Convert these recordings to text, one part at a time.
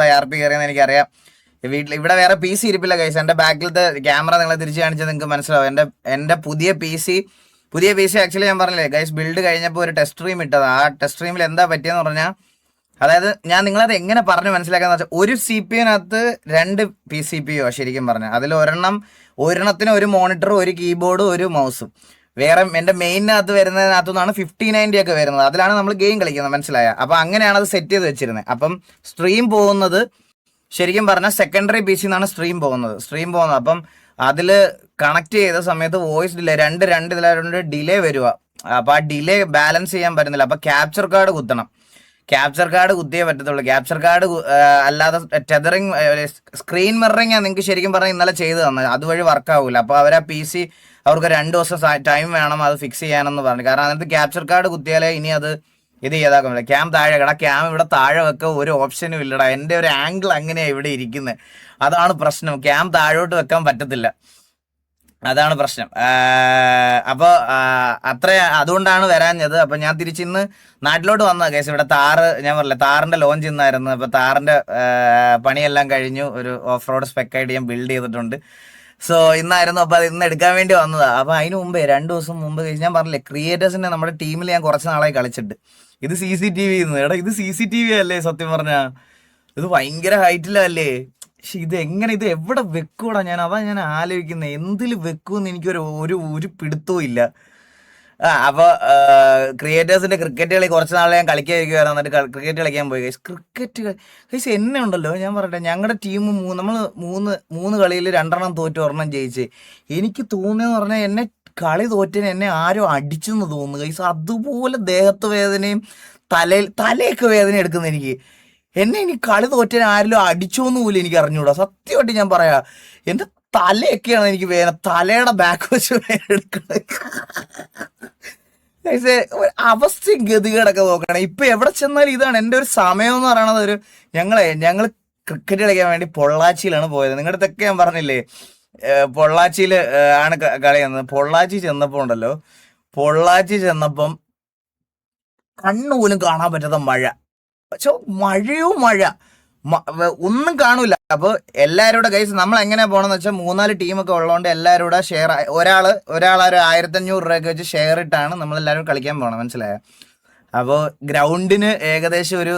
IRP കയറിയെന്ന് എനിക്കറിയാം. ഇവിടെ വേറെ PC ഇരിപ്പില്ല ഗൈസ്. എൻ്റെ ബാക്കിലത്തെ ക്യാമറ നിങ്ങളെ തിരിച്ച് കാണിച്ചാൽ നിങ്ങൾക്ക് മനസ്സിലാവും. എൻ്റെ പുതിയ PC ആക്ച്വലി ഞാൻ പറഞ്ഞില്ലേ ഗൈസ്, ബിൽഡ് കഴിഞ്ഞപ്പോൾ ഒരു ടെസ്റ്റ് സ്ട്രീം ഇട്ടത്. ആ ടെസ്റ്റ് സ്ട്രീമിൽ എന്താ പറ്റിയെന്ന് പറഞ്ഞാൽ, അതായത് ഞാൻ നിങ്ങളത് എങ്ങനെ പറഞ്ഞ് മനസ്സിലാക്കാന്ന് വെച്ചാൽ, ഒരു CPU-നകത്ത് 2 CPU ശരിക്കും പറഞ്ഞാൽ. അതിൽ ഒരെണ്ണത്തിന് ഒരു മോണിറ്ററും ഒരു കീബോർഡും ഒരു മൗസും. വേറെ എൻ്റെ മെയിനകത്ത് വരുന്നതിനകത്തു നിന്നാണ് 5090 ഒക്കെ വരുന്നത്. അതിലാണ് നമ്മൾ ഗെയിം കളിക്കുന്നത്, മനസ്സിലായ? അപ്പം അങ്ങനെയാണ് അത് സെറ്റ് ചെയ്ത് വെച്ചിരുന്നത്. അപ്പം സ്ട്രീം പോകുന്നത് ശരിക്കും പറഞ്ഞാൽ സെക്കൻഡറി PC എന്നാണ് സ്ട്രീം പോകുന്നത്. അപ്പം അതിൽ കണക്ട് ചെയ്ത സമയത്ത് വോയിസ് ഡിലേ രണ്ട് ഇതിലായതുകൊണ്ട് ഡിലേ വരിക. അപ്പോൾ ആ ഡിലേ ബാലൻസ് ചെയ്യാൻ പറ്റുന്നില്ല. അപ്പോൾ ക്യാപ്ചർ കാർഡ് കുത്തണം. ക്യാപ്ചർ കാർഡ് കുത്തിയേ പറ്റത്തുള്ളൂ. ക്യാപ്ചർ കാർഡ് അല്ലാതെ ടെതറിങ്, സ്ക്രീൻ മിററിങ് നിങ്ങൾക്ക് ശരിക്കും പറഞ്ഞാൽ ഇന്നലെ ചെയ്ത് തന്നത്, അതുവഴി വർക്ക് ആവില്ല. അപ്പോൾ അവർ ആ PC അവർക്ക് 2 ദിവസം ടൈം വേണം അത് ഫിക്സ് ചെയ്യാനെന്ന് പറഞ്ഞു. കാരണം അതിനകത്ത് ക്യാപ്ചർ കാർഡ് കുത്തിയാലേ ഇനി അത് ഇത് ചെയ്താക്കാൻ പറ്റില്ല. ക്യാം താഴെ കടാ, ക്യാം ഇവിടെ താഴെ വെക്കാൻ ഒരു ഓപ്ഷനും ഇല്ലടാ. എൻ്റെ ഒരു ആംഗിൾ അങ്ങനെയാണ് ഇവിടെ ഇരിക്കുന്നത്. അതാണ് പ്രശ്നം. ക്യാം താഴോട്ട് വെക്കാൻ പറ്റത്തില്ല, അതാണ് പ്രശ്നം. അപ്പോൾ അതുകൊണ്ടാണ് വരാഞ്ഞത്. അപ്പം ഞാൻ തിരിച്ചിന്ന് നാട്ടിലോട്ട് വന്ന കേസ്. ഇവിടെ ഞാൻ പറഞ്ഞില്ല, താറിൻ്റെ ലോഞ്ച് ഇന്നായിരുന്നു. അപ്പോൾ താറിൻ്റെ പണിയെല്ലാം കഴിഞ്ഞു. ഒരു ഓഫ് റോഡ് സ്പെക്കായിട്ട് ഞാൻ ബിൽഡ് ചെയ്തിട്ടുണ്ട്. സോ ഇന്നായിരുന്നു. അപ്പോൾ അത് ഇന്ന് എടുക്കാൻ വേണ്ടി വന്നതാണ്. അപ്പോൾ അതിന് മുമ്പേ 2 ദിവസം മുമ്പ് ഞാൻ പറഞ്ഞില്ലേ, ക്രിയേറ്റേഴ്സിൻ്റെ നമ്മുടെ ടീമിൽ ഞാൻ കുറച്ച് നാളായി കളിച്ചിട്ട്. ഇത് CCTV എടാ, ഇത് CCTV അല്ലേ സത്യം പറഞ്ഞാൽ? ഇത് ഭയങ്കര ഹൈറ്റിലല്ലേ. പക്ഷെ ഇത് എവിടെ വെക്കൂടാ? അതാ ഞാൻ ആലോചിക്കുന്നത്, എന്തിൽ വെക്കുമെന്ന് എനിക്കൊരു പിടുത്തവും ഇല്ല. അപ്പോൾ ക്രിയേറ്റേഴ്സിൻ്റെ ക്രിക്കറ്റ് കളി കുറച്ച് നാളെ ഞാൻ കളിക്കാതിരിക്കുമായിരുന്നു. എന്നിട്ട് ക്രിക്കറ്റ് കളിക്കാൻ പോയി. ഗൈസ് എന്നെ ഉണ്ടല്ലോ, ഞാൻ പറയട്ടെ, ഞങ്ങളുടെ ടീം നമ്മൾ മൂന്ന് കളിയിൽ 2 തോറ്റ് 1 ജയിച്ച്. എനിക്ക് തോന്നിയെന്ന് പറഞ്ഞാൽ എന്നെ കളി തോറ്റന് എന്നെ ആരോ അടിച്ചെന്ന് തോന്നുന്നു ഗൈസ്. അതുപോലെ ദേഹത്ത് വേദനയും തലയൊക്കെ വേദന എടുക്കുന്ന എനിക്ക്. ഇനി കളി തോറ്റന് ആരെങ്കിലും അടിച്ചോന്ന് പോലും എനിക്ക് അറിഞ്ഞൂടാ. സത്യമായിട്ട് ഞാൻ പറയാ, എൻ്റെ തലയൊക്കെയാണ് എനിക്ക് വേദന. തലയുടെ ബാക്ക് വശം വേദന എടുക്കുന്നത്. അവസ്ഥയും ഗതികേടൊക്കെ നോക്കണം. ഇപ്പൊ എവിടെ ചെന്നാലും ഇതാണ് എൻ്റെ ഒരു സമയം എന്ന് പറയണത്. ഞങ്ങൾ ക്രിക്കറ്റ് കളിക്കാൻ വേണ്ടി പൊള്ളാച്ചിയിലാണ് പോയത്. നിങ്ങളുടെ അടുത്തൊക്കെ ഞാൻ പറഞ്ഞില്ലേ, പൊള്ളാച്ചിയിൽ ആണ് കളി വന്നത്. പൊള്ളാച്ചി ചെന്നപ്പം കണ്ണു പോലും കാണാൻ പറ്റാത്ത മഴ. പക്ഷെ മഴ ഒന്നും കാണൂല. അപ്പോൾ എല്ലാവരും കൂടെ ഗൈസ്, നമ്മൾ എങ്ങനെ പോകണമെന്ന് വെച്ചാൽ 3-4 ടീമൊക്കെ ഉള്ളതുകൊണ്ട് എല്ലാവരും കൂടെ ഷെയർ, ഒരാൾ ഒരു 1500 രൂപയൊക്കെ വെച്ച് ഷെയർ ഇട്ടാണ് നമ്മളെല്ലാവരും കളിക്കാൻ പോകണം, മനസ്സിലായോ? അപ്പോൾ ഗ്രൗണ്ടിന് ഏകദേശം ഒരു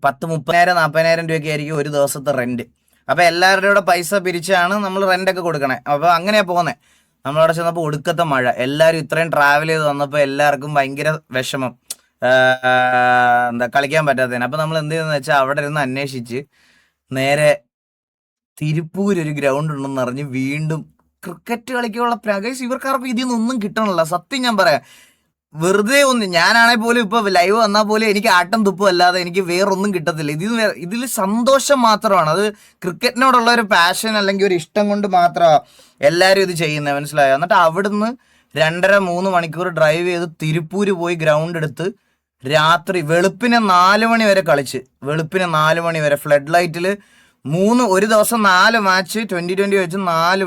10,000-40,000 രൂപയൊക്കെ ആയിരിക്കും ഒരു ദിവസത്തെ റെന്റ്. അപ്പോൾ എല്ലാവരുടെ കൂടെ പൈസ പിരിച്ചാണ് നമ്മൾ റെൻ്റൊക്കെ കൊടുക്കണേ. അപ്പോൾ അങ്ങനെയാണ് പോകുന്നത്. നമ്മളവിടെ ചെന്നപ്പോൾ ഒടുക്കത്തെ മഴ. എല്ലാവരും ഇത്രയും ട്രാവൽ ചെയ്ത് വന്നപ്പോൾ എല്ലാവർക്കും ഭയങ്കര വിഷമം, കളിക്കാൻ പറ്റാത്തതിന്. അപ്പം നമ്മൾ എന്ത് ചെയ്തെന്ന് വെച്ചാൽ അവിടെ ഇരുന്ന് അന്വേഷിച്ച് നേരെ തിരുപ്പൂർ ഒരു ഗ്രൗണ്ട് ഉണ്ടെന്ന് അറിഞ്ഞ് വീണ്ടും ക്രിക്കറ്റ് കളിക്കാനുള്ള ഗൈസ്. ഇവർക്കാർക്കും ഇതിൽ നിന്നൊന്നും കിട്ടണില്ല, സത്യം ഞാൻ പറയാം. വെറുതെ ഞാനാണെങ്കിൽ പോലും ഇപ്പൊ ലൈവ് വന്നാൽ പോലും എനിക്ക് ആട്ടം തുപ്പും അല്ലാതെ എനിക്ക് വേറൊന്നും കിട്ടത്തില്ല. ഇതിൽ സന്തോഷം മാത്രമാണ്. അത് ക്രിക്കറ്റിനോടുള്ള ഒരു പാഷൻ അല്ലെങ്കിൽ ഒരു ഇഷ്ടം കൊണ്ട് മാത്രമാണ് എല്ലാവരും ഇത് ചെയ്യുന്നത്, മനസ്സിലായോ? എന്നിട്ട് അവിടുന്ന് 2.5-3 മണിക്കൂർ ഡ്രൈവ് ചെയ്ത് തിരുപ്പൂര് പോയി ഗ്രൗണ്ട് എടുത്ത് രാത്രി വെളുപ്പിനെ 4 മണി വരെ കളിച്ച്. വെളുപ്പിനെ 4 മണി വരെ ഫ്ലഡ് ലൈറ്റിൽ ഒരു ദിവസം 4 മാച്ച് 2020 വെച്ച്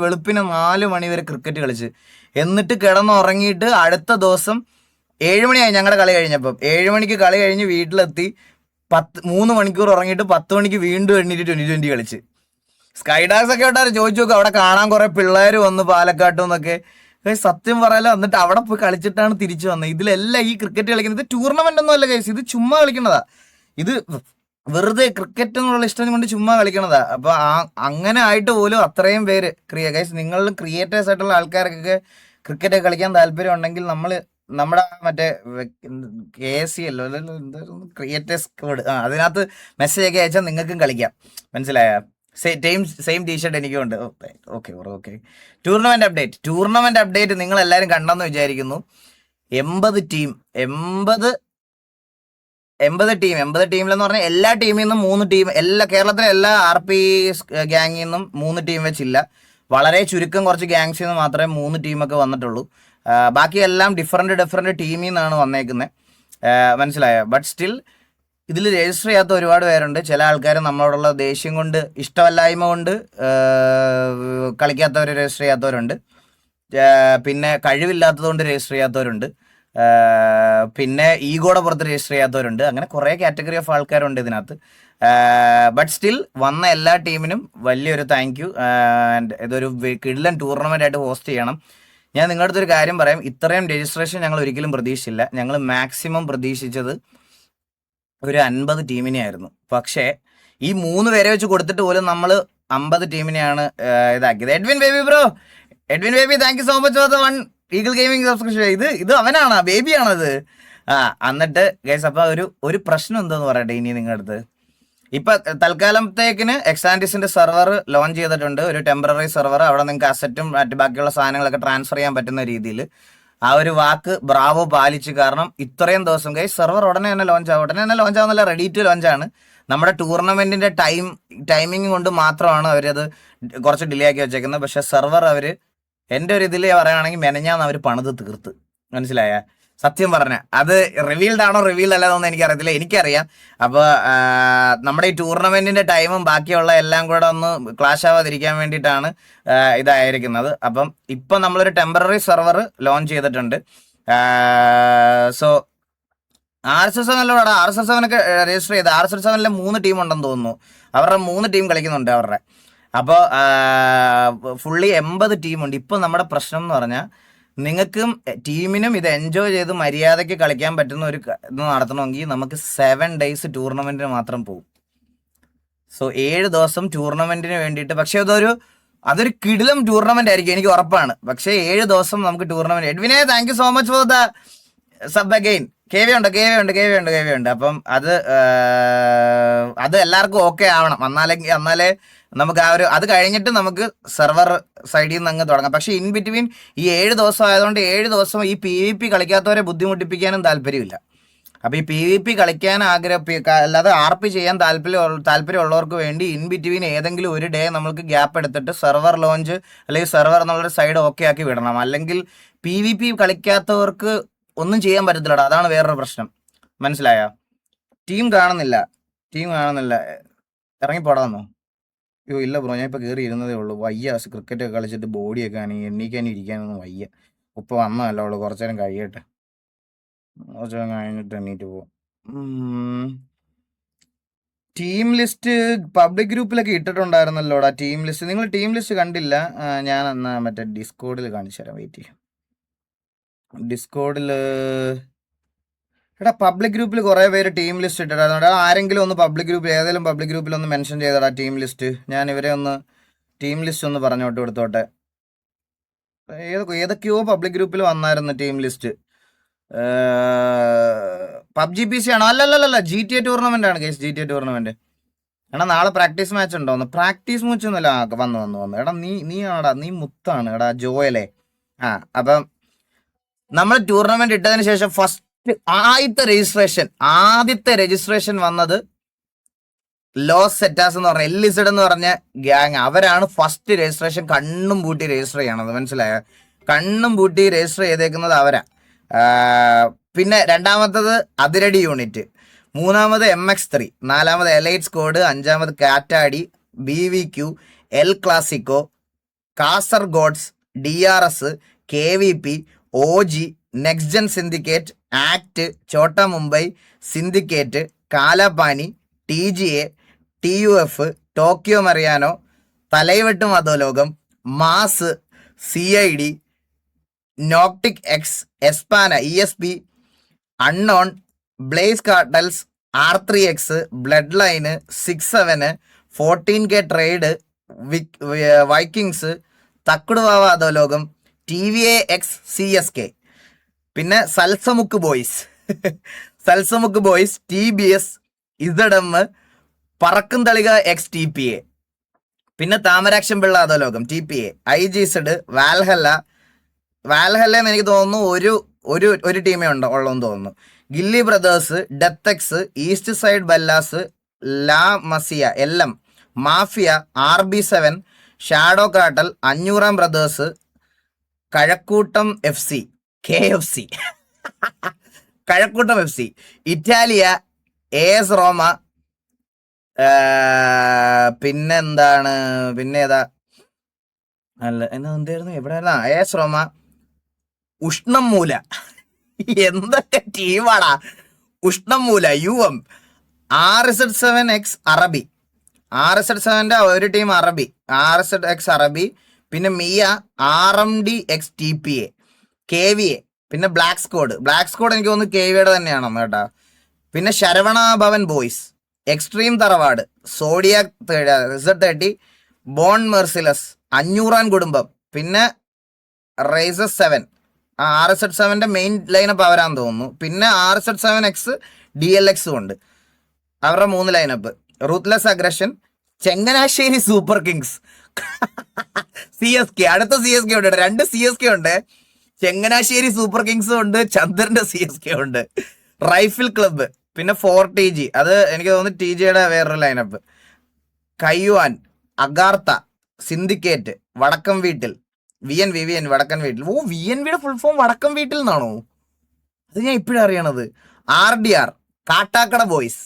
വെളുപ്പിനെ 4 മണി വരെ ക്രിക്കറ്റ് കളിച്ച്. എന്നിട്ട് കിടന്നുറങ്ങിയിട്ട് അടുത്ത ദിവസം 7 മണിയായി ഞങ്ങളുടെ കളി കഴിഞ്ഞപ്പം. 7 മണിക്ക് കളി കഴിഞ്ഞ് വീട്ടിലെത്തി 3 മണിക്കൂർ ഉറങ്ങിയിട്ട് 10 മണിക്ക് വീണ്ടും എണ്ണീറ്റ് 2020 കളിച്ച്. സ്കൈ ഡാൻസ് ഒക്കെ ഉണ്ടായിരുന്നു. ചോദിച്ചു നോക്കുക, അവിടെ കാണാൻ കുറെ പിള്ളേർ വന്ന് പാലക്കാട്ടും എന്നൊക്കെ. സത്യം പറയാലോ. എന്നിട്ട് അവിടെ പോയി കളിച്ചിട്ടാണ് തിരിച്ചു വന്നത്. ഇതിലെല്ലാം ഈ ക്രിക്കറ്റ് കളിക്കുന്നത് ടൂർണമെന്റ് ഒന്നും അല്ല ഗൈസ്, ഇത് ചുമ്മാ കളിക്കണതാ. ഇത് വെറുതെ ക്രിക്കറ്റ് എന്നുള്ള ഇഷ്ടം കൊണ്ട് ചുമ്മാ കളിക്കണതാ. അപ്പൊ അങ്ങനെ ആയിട്ട് പോലും അത്രയും പേര് ഗൈസ്, നിങ്ങളിലും ക്രിയേറ്റേഴ്സ് ആയിട്ടുള്ള ആൾക്കാർക്കൊക്കെ ക്രിക്കറ്റ് കളിക്കാൻ താല്പര്യം ഉണ്ടെങ്കിൽ നമ്മുടെ മറ്റേ KSC അല്ലോ, എന്തായിരുന്നു, ക്രിയേറ്റേഴ്സ് കോഡ്, അതിനകത്ത് മെസ്സേജ് ഒക്കെ അയച്ചാൽ നിങ്ങൾക്കും കളിക്കാം, മനസ്സിലായ? സെയിം ടീഷർട്ട് എനിക്കും ഉണ്ട്. ഓക്കെ. ടൂർണമെന്റ് അപ്ഡേറ്റ് നിങ്ങൾ എല്ലാവരും കണ്ടെന്ന് വിചാരിക്കുന്നു. 80 ടീമിലെന്ന് പറഞ്ഞാൽ എല്ലാ ടീമിൽ നിന്നും 3 ടീം, കേരളത്തിലെ എല്ലാ RP ഗ്യാങ്ങിൽ നിന്നും 3 ടീം വെച്ചില്ല. വളരെ ചുരുക്കം കുറച്ച് ഗ്യാങ്സിൽ നിന്ന് മാത്രമേ 3 ടീമൊക്കെ വന്നിട്ടുള്ളൂ. ബാക്കിയെല്ലാം ഡിഫറെൻറ്റ് ടീമിൽ നിന്നാണ് വന്നേക്കുന്നത്, മനസ്സിലായോ? ബട്ട് സ്റ്റിൽ ഇതിൽ രജിസ്റ്റർ ചെയ്യാത്ത ഒരുപാട് പേരുണ്ട്. ചില ആൾക്കാർ നമ്മളോടുള്ള ദേഷ്യം കൊണ്ട്, ഇഷ്ടമല്ലായ്മ കൊണ്ട് കളിക്കാത്തവർ രജിസ്റ്റർ ചെയ്യാത്തവരുണ്ട്. പിന്നെ കഴിവില്ലാത്തത് കൊണ്ട് രജിസ്റ്റർ ചെയ്യാത്തവരുണ്ട്. പിന്നെ ഈഗോടെ പുറത്ത് രജിസ്റ്റർ ചെയ്യാത്തവരുണ്ട്. അങ്ങനെ കുറേ കാറ്റഗറി ഓഫ് ആൾക്കാരുണ്ട് ഇതിനകത്ത്. ബട്ട് സ്റ്റിൽ വന്ന എല്ലാ ടീമിനും വലിയൊരു താങ്ക് യു. ആൻഡ് ഇതൊരു കിടിലൻ ടൂർണമെൻ്റ് ആയിട്ട് ഹോസ്റ്റ് ചെയ്യണം. ഞാൻ നിങ്ങളുടെ അടുത്തൊരു കാര്യം പറയാം, ഇത്രയും രജിസ്ട്രേഷൻ ഞങ്ങൾ ഒരിക്കലും പ്രതീക്ഷിച്ചില്ല. ഞങ്ങൾ മാക്സിമം പ്രതീക്ഷിച്ചത് ഒരു 50 ടീമിനെ ആയിരുന്നു. പക്ഷേ ഈ 3 പേരെ വെച്ച് കൊടുത്തിട്ട് പോലും നമ്മൾ 50 ടീമിനെയാണ് ഇതാക്കിയത്. Edwin Baby thank you so much for the 1 eagle gaming subscription. ഇത് അവനാണോ, ബേബിയാണത്? എന്നിട്ട് ഗൈസ്, അപ്പൊ ഒരു പ്രശ്നം എന്താന്ന് പറയട്ടെ ഇനി നിങ്ങളുടെ അടുത്ത്. ഇപ്പൊ തൽക്കാലത്തേക്കിന് എക്സാൻഡിസിന്റെ സെർവർ ലോഞ്ച് ചെയ്തിട്ടുണ്ട്, ഒരു ടെമ്പററി സെർവർ. അവിടെ നിങ്ങൾക്ക് അസറ്റും മറ്റ് ബാക്കിയുള്ള സാധനങ്ങളൊക്കെ ട്രാൻസ്ഫർ ചെയ്യാൻ പറ്റുന്ന രീതിയിൽ. ആ ഒരു വാക്ക് ബ്രാവോ പാലിച്ച്. കാരണം ഇത്രയും ദിവസം ഗൈസ് സെർവർ ഉടനെ തന്നെ ലോഞ്ച് ആവുന്നല്ല, റെഡി ടു ലോഞ്ച് ആണ്. നമ്മുടെ ടൂർണമെന്റിന്റെ ടൈമിംഗ് കൊണ്ട് മാത്രമാണ് അവരത് കുറച്ച് ഡിലേ ആക്കി വെച്ചേക്കുന്നത്. പക്ഷെ സെർവർ അവര് എൻ്റെ ഒരു ഇതിൽ പറയുകയാണെങ്കിൽ മെനഞ്ഞാന്ന് അവർ പണിത് തീർത്ത്. മനസ്സിലായ? സത്യം പറഞ്ഞ അത് റിവീൽഡ് ആണോ റിവീൽഡ് അല്ലാതൊന്നും എനിക്കറിയത്തില്ല, എനിക്കറിയാം. അപ്പോൾ നമ്മുടെ ഈ ടൂർണമെന്റിന്റെ ടൈമും ബാക്കിയുള്ള എല്ലാം കൂടെ ഒന്ന് ക്ലാഷ് ആവാതിരിക്കാൻ വേണ്ടിയിട്ടാണ് ഇതായിരിക്കുന്നത്. അപ്പം ഇപ്പം നമ്മളൊരു ടെമ്പററി സെർവർ ലോഞ്ച് ചെയ്തിട്ടുണ്ട്. സോ RSS7 രജിസ്റ്റർ ചെയ്ത് RSS7 3 ടീം ഉണ്ടെന്ന് തോന്നുന്നു. അവരുടെ 3 ടീം കളിക്കുന്നുണ്ട് അവരുടെ. അപ്പോൾ ഫുള്ളി 80 ടീമുണ്ട്. ഇപ്പം നമ്മുടെ പ്രശ്നം എന്ന് പറഞ്ഞാൽ, നിങ്ങൾക്കും ടീമിനും ഇത് എൻജോയ് ചെയ്ത് മര്യാദയ്ക്ക് കളിക്കാൻ പറ്റുന്ന ഒരു ഇത് നടത്തണമെങ്കിൽ നമുക്ക് 7 ഡേയ്സ് ടൂർണമെന്റിന് മാത്രം പോകും. സോ 7 ദിവസം ടൂർണമെന്റിന് വേണ്ടിയിട്ട്. പക്ഷെ അതൊരു കിടിലം ടൂർണമെന്റ് ആയിരിക്കും, എനിക്ക് ഉറപ്പാണ്. പക്ഷേ 7 ദിവസം നമുക്ക് ടൂർണമെന്റ്. എഡ്വിനെ thank you so much for the sub again. KV ഉണ്ട്. അപ്പം അത് എല്ലാവർക്കും ഓക്കെ ആവണം. എന്നാലേ നമുക്ക് അത് കഴിഞ്ഞിട്ട് നമുക്ക് സെർവർ സൈഡിൽ നിന്ന് അങ്ങ് തുടങ്ങാം. പക്ഷെ ഇൻ ബിറ്റ്വീൻ ഈ 7 ദിവസം ആയതുകൊണ്ട് 7 ദിവസം ഈ PvP കളിക്കാത്തവരെ ബുദ്ധിമുട്ടിപ്പിക്കാനും താല്പര്യമില്ല. അപ്പോൾ ഈ PvP കളിക്കാൻ അല്ലാതെ RP ചെയ്യാൻ താല്പര്യമുള്ളവർക്ക് വേണ്ടി ഇൻ ബിറ്റ്വീൻ ഏതെങ്കിലും ഒരു ഡേ നമ്മൾക്ക് ഗ്യാപ്പ് എടുത്തിട്ട് സെർവർ ലോഞ്ച് അല്ലെങ്കിൽ സെർവർ എന്നുള്ളൊരു സൈഡ് ഓക്കെ ആക്കി വിടണം. അല്ലെങ്കിൽ PvP കളിക്കാത്തവർക്ക് ഒന്നും ചെയ്യാൻ പറ്റത്തില്ലടാ. അതാണ് വേറൊരു പ്രശ്നം. മനസ്സിലായ? ടീം കാണുന്നില്ല. ഇറങ്ങിപ്പോടാന്നോ? അയ്യോ ഇല്ല ബ്രോ, ഞാൻ ഇപ്പോൾ കയറി ഇരുന്നതേ ഉള്ളൂ. വയ്യ, ക്രിക്കറ്റ് ഒക്കെ കളിച്ചിട്ട് ബോഡിയൊക്കെ ആണെങ്കിൽ എണ്ണീക്കാനും ഇരിക്കാനൊന്നും വയ്യ. ഇപ്പോൾ വന്നതല്ല ഉള്ളൂ, കുറച്ചു നേരം കഴിയട്ടെ. കുറച്ച് നേരം കഴിഞ്ഞിട്ട് എണ്ണീറ്റ് പോവാം. ടീം ലിസ്റ്റ് പബ്ലിക് ഗ്രൂപ്പിലൊക്കെ ഇട്ടിട്ടുണ്ടായിരുന്നല്ലോടാ ടീം ലിസ്റ്റ്. നിങ്ങൾ ടീം ലിസ്റ്റ് കണ്ടില്ല? ഞാൻ എന്നാ മറ്റേ ഡിസ്കോഡിൽ കാണിച്ചു തരാം, വെയിറ്റ് ചെയ്യാം. ഡിസ്കോഡിൽ എടാ പബ്ലിക് ഗ്രൂപ്പിൽ കുറേ പേര് ടീം ലിസ്റ്റ് ഇട്ടിട്ടായിരുന്നു. ആരെങ്കിലും ഒന്ന് ഏതെങ്കിലും പബ്ലിക് ഗ്രൂപ്പിൽ ഒന്ന് മെൻഷൻ ചെയ്തടാ ടീം ലിസ്റ്റ്. ഞാൻ ഇവരെ ഒന്ന് ടീം ലിസ്റ്റ് ഒന്ന് പറഞ്ഞോട്ട് കൊടുത്തോട്ടെ. ഏതൊക്കെയോ പബ്ലിക് ഗ്രൂപ്പിൽ വന്നായിരുന്നു ടീം ലിസ്റ്റ്. PUBG PC ആണോ? അല്ലല്ല, GTA ടൂർണമെന്റ് ആണ് കേസ്. GTA tournament. എടാ നാളെ പ്രാക്ടീസ് മാച്ച് ഉണ്ടോന്ന്? പ്രാക്ടീസ് മാച്ച് ഒന്നുമില്ല. വന്നു. എടാ നീ ആടാ, നീ മുത്താണ് എടാ, ജോയലേ. അപ്പം നമ്മൾ ടൂർണമെന്റ് ഇട്ടതിന് ശേഷം ആദ്യത്തെ രജിസ്ട്രേഷൻ വന്നത് ലോസ് സെറ്റാസ് എന്ന് പറഞ്ഞ എല്ലിസഡ് എന്ന് പറഞ്ഞ ഗ്യാങ്. അവരാണ് ഫസ്റ്റ് രജിസ്ട്രേഷൻ കണ്ണും പൂട്ടി രജിസ്റ്റർ ചെയ്യണത്. മനസ്സിലായ? കണ്ണും പൂട്ടി രജിസ്റ്റർ ചെയ്തേക്കുന്നത് അവരാ. പിന്നെ രണ്ടാമത്തത് അതിരടി യൂണിറ്റ്, മൂന്നാമത് MX3, നാലാമത് എലൈറ്റ് സ്ക്വാഡ്, അഞ്ചാമത് കാറ്റാടി, BVQ, എൽ ക്ലാസിക്കോ, കാസർഗോഡ്സ്, DRS, KVP, OG, next gen syndicate, act, Chota Mumbai, syndicate, Kalapani, TGA, TUF, Tokyo Mariano, തലൈവെട്ട് മതോലോകം, മാസ്, CID, നോക്ടിക് X, Espana, ESP, unknown, blaze cartels, R3X, blood line, 6-7, 14K trade, Vikings, തക്കുടുവാവ അധോലോകം, TVAX, CSK, പിന്നെ സൽസമുക്ക് boys, TBS, ഇസഡം, പറക്കും തളിക XTPA, പിന്നെ Thamarakshan Pillai അധോലോകം TPA, IGZ, വാൽഹല്ലെന്ന് എനിക്ക് തോന്നുന്നു ഒരു ടീമേ ഉള്ളതെന്ന് തോന്നുന്നു. ഗില്ലി ബ്രദേഴ്സ്, ഡെത്തെക്സ്, east side ballas, La Masia, LM, mafia, RB7, shadow cartel, 500 brothers, Kazhakkoottam FC, KFC, Kazhakkoottam FC, Italia, AS Roma, പിന്നേതാ അല്ല എന്തായിരുന്നു എവിടെയായിരുന്നു? AS റോമ, ഉഷ്ണം മൂല, എന്തൊക്കെ ടീമാടാ. ഉഷ്ണമൂല UM, RZ7X അറബി, RZ7ന്റെ ഒരു ടീം അറബി, RZX അറബി, പിന്നെ മിയ RMDX TPA, KVA, പിന്നെ ബ്ലാക്ക് സ്ക്വാഡ് എനിക്ക് തോന്നുന്നു KVയുടെ തന്നെയാണോ കേട്ടാ. പിന്നെ ശരവണ ഭവൻ ബോയ്സ്, എക്സ്ട്രീം തറവാട്, സോഡിയാക് Z30, ബോൺ മെർസിലസ്, 500 കുടുംബം, പിന്നെ റൈസസ് 7. RZ7ന്റെ മെയിൻ ലൈനപ്പ് അവരാന്ന് തോന്നുന്നു. പിന്നെ RZ7X DLX ഉണ്ട്, അവരുടെ 3 lineup. Ruthless aggression, Changanassery super Kings, CSK, അടുത്ത CSK ഉണ്ട്, 2 CSK ഉണ്ട്. ചെങ്ങനാശ്ശേരി സൂപ്പർ കിങ്സും ഉണ്ട്, ചന്ദ്രന്റെ CSK ഉണ്ട്. റൈഫിൾ ക്ലബ്ബ്, പിന്നെ 4TG, അത് എനിക്ക് തോന്നുന്നു TGയുടെ വേറൊരു ലൈനപ്പ്. കയ്യുവാൻ, അഗാർത്ത, സിന്ധിക്കേറ്റ്, വടക്കം വീട്ടിൽ, VN വടക്കൻ വീട്ടിൽ. ഓ, VNVയുടെ ഫുൾ ഫോം വടക്കം വീട്ടിൽ നിന്നാണോ? അത് ഞാൻ ഇപ്പോഴും അറിയണത്. RDR, Kattakada boys,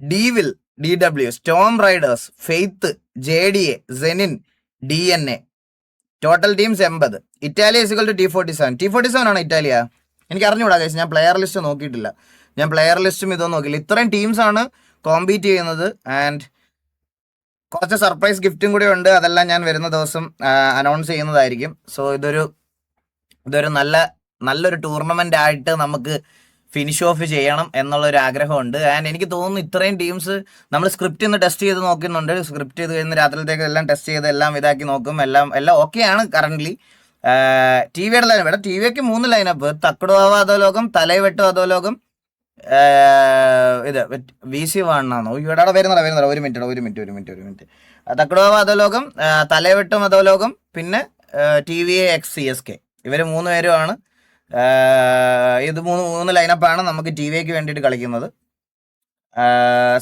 devil, DW, storm riders, faith, JDA, സെനിൻ, DNA. Total teams 80. Italia T47 ആണോ ഇറ്റാലിയ? എനിക്ക് അറിഞ്ഞൂടാ ഗൈസ്, ഞാൻ പ്ലെയർ ലിസ്റ്റ് നോക്കിയിട്ടില്ല. ഞാൻ പ്ലെയർ ലിസ്റ്റും ഇതൊന്നും നോക്കിയില്ല. ഇത്രയും ടീംസാണ് കോമ്പീറ്റ് ചെയ്യുന്നത്. ആൻഡ് കുറച്ച് സർപ്രൈസ് ഗിഫ്റ്റും കൂടി ഉണ്ട്. അതെല്ലാം ഞാൻ വരുന്ന ദിവസം അനൗൺസ് ചെയ്യുന്നതായിരിക്കും. സോ ഇതൊരു നല്ലൊരു ടൂർണമെന്റ് ആയിട്ട് നമുക്ക് ഫിനിഷ് ഓഫ് ചെയ്യണം എന്നുള്ളൊരു ആഗ്രഹമുണ്ട്. ആൻഡ് എനിക്ക് തോന്നുന്നു ഇത്രയും ടീംസ് നമ്മൾ സ്ക്രിപ്റ്റ് ഇന്ന് ടെസ്റ്റ് ചെയ്ത് നോക്കുന്നുണ്ട്. സ്ക്രിപ്റ്റ് ചെയ്ത് കഴിഞ്ഞ് രാത്രിയിലേക്ക് എല്ലാം ടെസ്റ്റ് ചെയ്ത് എല്ലാം ഇതാക്കി നോക്കും. എല്ലാം ഓക്കെയാണ് കറന്റ്. TVയുടെ ലൈനപ്പ്, TVക്ക് 3 ലൈനപ്പ്: തക്കടുവാവ അധോലോകം, തലൈവെട്ടു അധോലോകം, ഇത് VC1 ആണോ? ഇവിടെ വരുന്നതാ. ഒരു മിനിറ്റ്. തക്കടുവാവ അധോലോകം, തലൈവെട്ടും അധോലോകം, പിന്നെ TVAX CSK, ഇവർ 3 പേരുമാണ്. ഇത് 3 ലൈനപ്പാണ് നമുക്ക് TVക്ക് വേണ്ടിയിട്ട് കളിക്കുന്നത്.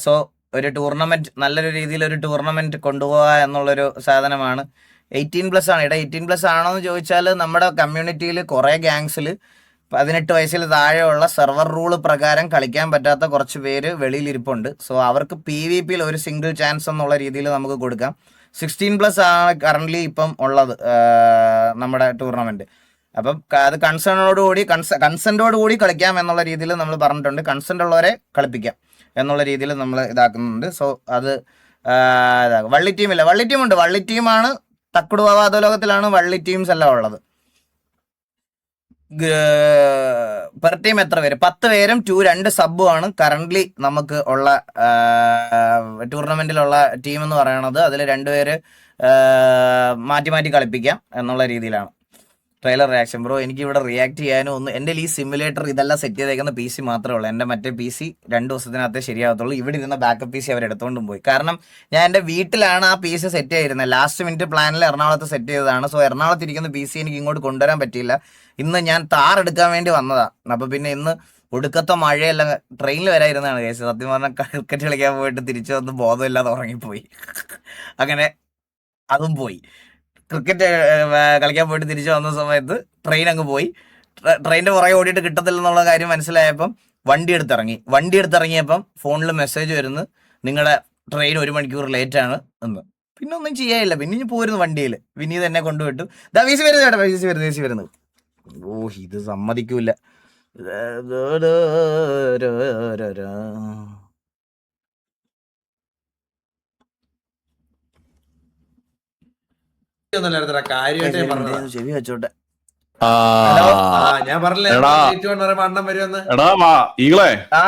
സോ ഒരു ടൂർണമെന്റ്, നല്ലൊരു രീതിയിൽ ഒരു ടൂർണമെന്റ് കൊണ്ടുപോകുക എന്നുള്ളൊരു സാധനമാണ്. 18+ ആണ്. 18+ ആണോ എന്ന് ചോദിച്ചാൽ നമ്മുടെ കമ്മ്യൂണിറ്റിയിൽ കുറേ ഗ്യാങ്സിൽ 18 വയസ്സിൽ താഴെയുള്ള സെർവർ റൂള് പ്രകാരം കളിക്കാൻ പറ്റാത്ത കുറച്ച് പേര് വെളിയിലിരിപ്പുണ്ട്. സോ അവർക്ക് PVPയിൽ ഒരു സിംഗിൾ ചാൻസ് എന്നുള്ള രീതിയിൽ നമുക്ക് കൊടുക്കാം. 16+ ആണ് കറന്റ് ഇപ്പം ഉള്ളത് നമ്മുടെ ടൂർണമെന്റ്. അപ്പം അത് കൺസെന്റോടുകൂടി കളിക്കാം എന്നുള്ള രീതിയിൽ നമ്മൾ പറഞ്ഞിട്ടുണ്ട്. കൺസെന്റ് ഉള്ളവരെ കളിപ്പിക്കാം എന്നുള്ള രീതിയിൽ നമ്മൾ ഇതാക്കുന്നുണ്ട്. സോ അത് വള്ളി ടീമില്ല, വള്ളി ടീമുണ്ട്. വള്ളി ടീമാണ് തക്കുടുവാവ അധോലോകത്തിലാണ് വള്ളി ടീംസ് എല്ലാം ഉള്ളത്. പെർ ടീം എത്ര പേര്? 10 പേരും 2 സബ്ബും ആണ് കറന്റ് നമുക്ക് ഉള്ള ടൂർണമെന്റിലുള്ള ടീം എന്ന് പറയണത്. അതിൽ 2 പേര് മാറ്റി കളിപ്പിക്കാം എന്നുള്ള രീതിയിലാണ്. ട്രെയിലർ റിയാക്ഷൻ ബ്രോ, എനിക്ക് ഇവിടെ റിയാക്ട് ചെയ്യാനും ഒന്നും എൻ്റെ ഈ സിമുലേറ്റർ ഇതെല്ലാം സെറ്റ് ചെയ്തേക്കുന്ന PC മാത്രമേ ഉള്ളൂ. എൻ്റെ മറ്റേ PC 2 ദിവസത്തിനകത്തേ ശരിയാകത്തുള്ളൂ. ഇവിടെ ഇരുന്ന ബാക്കപ്പ് PC അവർ എടുത്തുകൊണ്ടും പോയി. കാരണം ഞാൻ എൻ്റെ വീട്ടിലാണ് ആ PC സെറ്റ് ചെയ്തിരുന്നത്. ലാസ്റ്റ് മിനിറ്റ് പ്ലാനിൽ എറണാകുളത്ത് സെറ്റ് ചെയ്തതാണ്. സോ എറണാകുളത്ത് ഇരിക്കുന്ന PC എനിക്ക് ഇങ്ങോട്ട് കൊണ്ടുവരാൻ പറ്റിയില്ല. ഇന്ന് ഞാൻ താർ എടുക്കാൻ വേണ്ടി വന്നതാണ്. അപ്പോൾ പിന്നെ ഇന്ന് ഒടുക്കത്തെ മഴയെല്ലാം ട്രെയിനിൽ വരായിരുന്നതാണ് കേസ്. സത്യം പറഞ്ഞാൽ ക്രിക്കറ്റ് കളിക്കാൻ പോയിട്ട് തിരിച്ചു വന്ന് ബോധമില്ലാതെ ഉറങ്ങിപ്പോയി. അങ്ങനെ അതും പോയി. ക്രിക്കറ്റ് കളിക്കാൻ പോയിട്ട് തിരിച്ചു വന്ന സമയത്ത് ട്രെയിൻ അങ്ങ് പോയി. ട്രെയിനിന്റെ പുറകെ ഓടിയിട്ട് കിട്ടത്തില്ലെന്നുള്ള കാര്യം മനസ്സിലായപ്പം വണ്ടി എടുത്തിറങ്ങിയപ്പം ഫോണിൽ മെസ്സേജ് വരുന്നു, നിങ്ങളുടെ ട്രെയിൻ 1 മണിക്കൂർ ലേറ്റ് ആണ് എന്ന്. പിന്നെ ഒന്നും ചെയ്യാനില്ല, പിന്നെ ഇനി പോയിരുന്നു വണ്ടിയിൽ. വിനീത് എന്നെ കൊണ്ടുവിട്ടു. വീസി വരുന്നു. ഓ, ഇത് സമ്മതിക്കൂല. ചെവി വെച്ചോട്ടെ. ഞാൻ പറഞ്ഞില്ലേ, അണ്ണം വരുമെന്ന്.